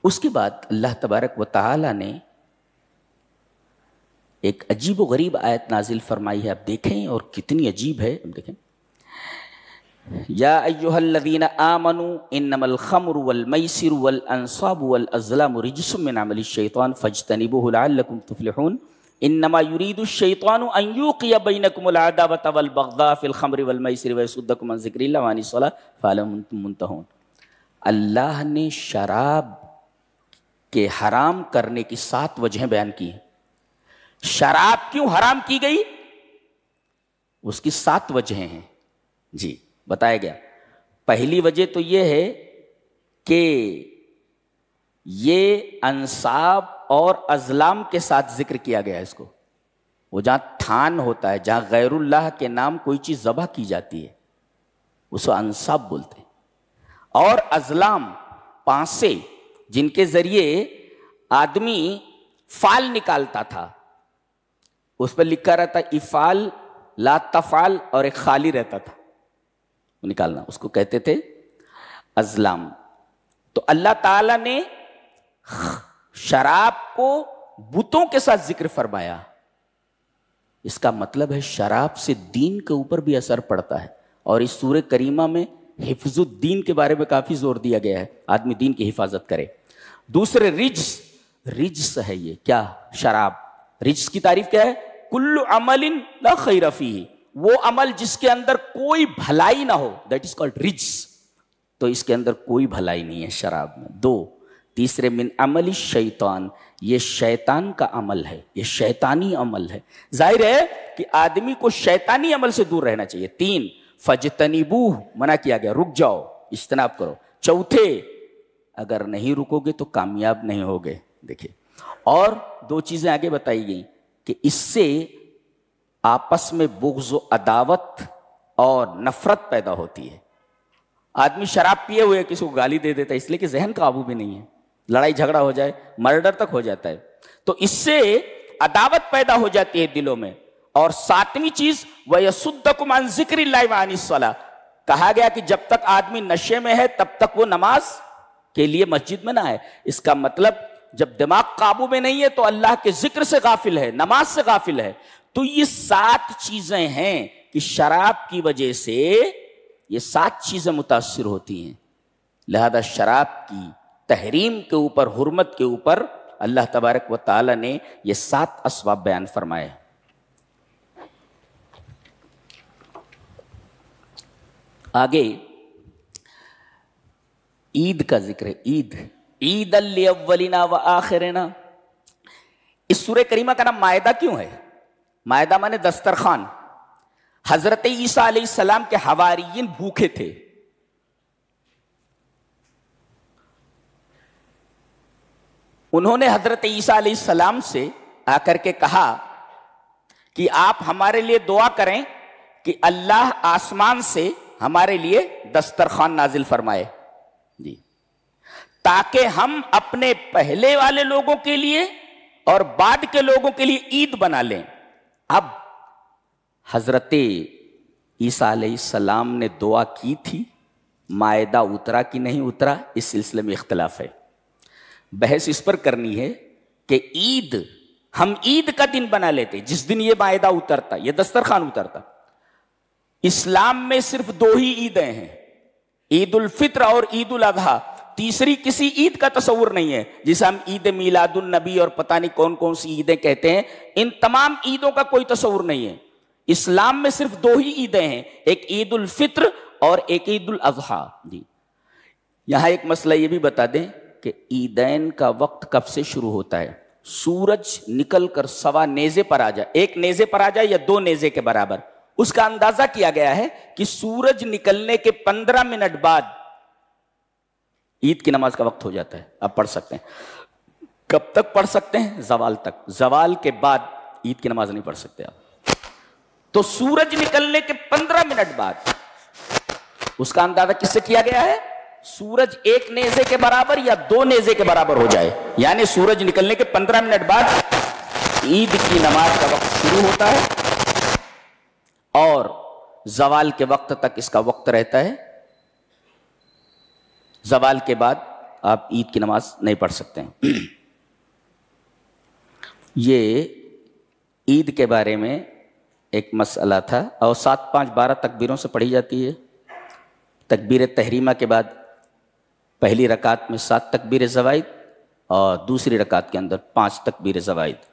اس کے بعد اللہ تبارک و تعالی نے ایک عجیب و غریب آیت نازل فرمائی ہے. آپ دیکھیں اور کتنی عجیب ہے. دیکھیں یا ایھا الذین آمنوا انما الخمر والمیسر والانصاب والازلام رجس من عمل الشیطان فاجتنبوه لعلکم تفلحون. انما یرید الشیطان ان یوقع بینکم العداوۃ والبغضاء فی الخمر والمیسر ویصدکم عن ذکر اللہ وعن الصلاۃ فہل انتم منتہون. اللہ نے شراب کے حرام کرنے کی 7 وجہیں بیان کی ہیں. شراب کیوں حرام کی گئی؟ اس کی 7 وجہیں ہیں. جی بتایا گیا. پہلی وجہ تو یہ ہے کہ یہ انصاب اور ازلام کے ساتھ ذکر کیا گیا ہے. اس کو وہ جہاں تھان ہوتا ہے، جہاں غیر اللہ کے نام کوئی چیز ذبح کی جاتی ہے، اس کو انصاب بولتے ہیں. اور ازلام پانسے جن کے ذریعے آدمی فال نکالتا تھا، اس پر لکھا رہتا افعال لا تفعل اور ایک خالی رہتا تھا نکالنا، اس کو کہتے تھے ازلام. تو اللہ تعالی نے شراب کو بتوں کے ساتھ ذکر فرمایا. اس کا مطلب ہے شراب سے دین کے اوپر بھی اثر پڑتا ہے. اور اس سورہ کریمہ میں حفظ الدین کے بارے میں کافی زور دیا گیا ہے، آدمی دین کی حفاظت کرے. دوسرے رجس ہے. یہ کیا؟ شراب. رجس کی تعریف کیا ہے؟ کل عمل لا خیر فیہ، وہ عمل جس کے اندر کوئی بھلائی نہ ہو، دیٹ از کالڈ رجس. تو اس کے اندر کوئی بھلائی نہیں ہے شراب میں. 2. تیسرے من عمل الشیطان، یہ شیطان کا عمل ہے، یہ شیطانی عمل ہے. ظاہر ہے کہ آدمی کو شیطانی عمل سے دور رہنا چاہیے. 3. فجتنبوہ، منع کیا گیا، رک جاؤ، اجتناب کرو. 4. اگر نہیں رکو گے تو کامیاب نہیں ہوگے. دیکھیں اور 2 چیزیں آگے بتائی گئیں کہ اس سے آپس میں بغض و عداوت اور نفرت پیدا ہوتی ہے. آدمی شراب پیے ہوئے کسی کو گالی دے دیتا ہے اس لیے کہ ذہن قابو بھی نہیں ہے، لڑائی جھگڑا ہو جائے، مرڈر تک ہو جاتا ہے. تو اس سے عداوت پیدا ہو جاتی ہے دلوں میں. اور 7ویں چیز وَيَصُدَّكُمْ عَنْ ذِكْرِ اللَّهِ وَعَنِ الصَّلَاةِ، کہا گیا کہ جب تک آدمی نشے میں ہے تب تک وہ نماز کے لیے مسجد میں نہ آئے. اس کا مطلب جب دماغ قابو میں نہیں ہے تو اللہ کے ذکر سے غافل ہے، نماز سے غافل ہے. تو یہ 7 چیزیں ہیں کہ شراب کی وجہ سے یہ 7 چیزیں متاثر ہوتی ہیں. لہذا شراب کی تحریم کے اوپر، حرمت کے اوپر اللہ تبارک و تعالی نے یہ 7 اسباب بیان فرمائے. آگے عید کا ذکر ہے. عید الاولنا و آخرنا. اس سورہ کریمہ کا نام مائدہ کیوں ہے؟ مائدہ مانے دسترخوان. حضرت عیسیٰ علیہ السلام کے حواریین بھوکے تھے. انہوں نے حضرت عیسیٰ علیہ السلام سے آ کر کے کہا کہ آپ ہمارے لیے دعا کریں کہ اللہ آسمان سے ہمارے لیے دسترخوان نازل فرمائے، جی، تاکہ ہم اپنے پہلے والے لوگوں کے لیے اور بعد کے لوگوں کے لیے عید بنا لیں. اب حضرت عیسیٰ علیہ السلام نے دعا کی تھی، مائدہ اترا کہ نہیں اترا، اس سلسلے میں اختلاف ہے. بحث اس پر کرنی ہے کہ ہم عید کا دن بنا لیتے جس دن یہ مائدہ اترتا، یہ دسترخوان اترتا. اسلام میں صرف 2 ہی عیدیں ہیں، عید الفطر اور عید الاضحیٰ. تیسری کسی عید کا تصور نہیں ہے جسے ہم عید میلاد النبی اور پتہ نہیں کون کون سی عیدیں کہتے ہیں. ان تمام عیدوں کا کوئی تصور نہیں ہے. اسلام میں صرف 2 ہی عیدیں ہیں، ایک عید الفطر اور ایک عید الاضحیٰ. جی یہاں ایک مسئلہ یہ بھی بتا دیں کہ عیدین کا وقت کب سے شروع ہوتا ہے؟ سورج نکل کر سوا نیزے پر آ جائے، 1 نیزے پر آ جائے یا 2 نیزے کے برابر، اس کا اندازہ کیا گیا ہے کہ سورج نکلنے کے 15 منٹ بعد عید کی نماز کا وقت ہو جاتا ہے. آپ پڑھ سکتے ہیں. کب تک پڑھ سکتے ہیں؟ زوال تک. زوال کے بعد عید کی نماز نہیں پڑھ سکتے آپ. تو سورج نکلنے کے 15 منٹ بعد اس کا اندازہ کس سے کیا گیا ہے؟ سورج 1 نیزے کے برابر یا 2 نیزے کے برابر ہو جائے، یعنی سورج نکلنے کے 15 منٹ بعد عید کی نماز کا وقت شروع ہوتا ہے اور زوال کے وقت تک اس کا وقت رہتا ہے. زوال کے بعد آپ عید کی نماز نہیں پڑھ سکتے ہیں۔ یہ عید کے بارے میں ایک مسئلہ تھا، اور 7 5 12 تکبیروں سے پڑھی جاتی ہے۔ تکبیر تحریمہ کے بعد پہلی رکعت میں 7 تکبیر زوائد، اور دوسری رکعت کے اندر 5 تکبیر زوائد۔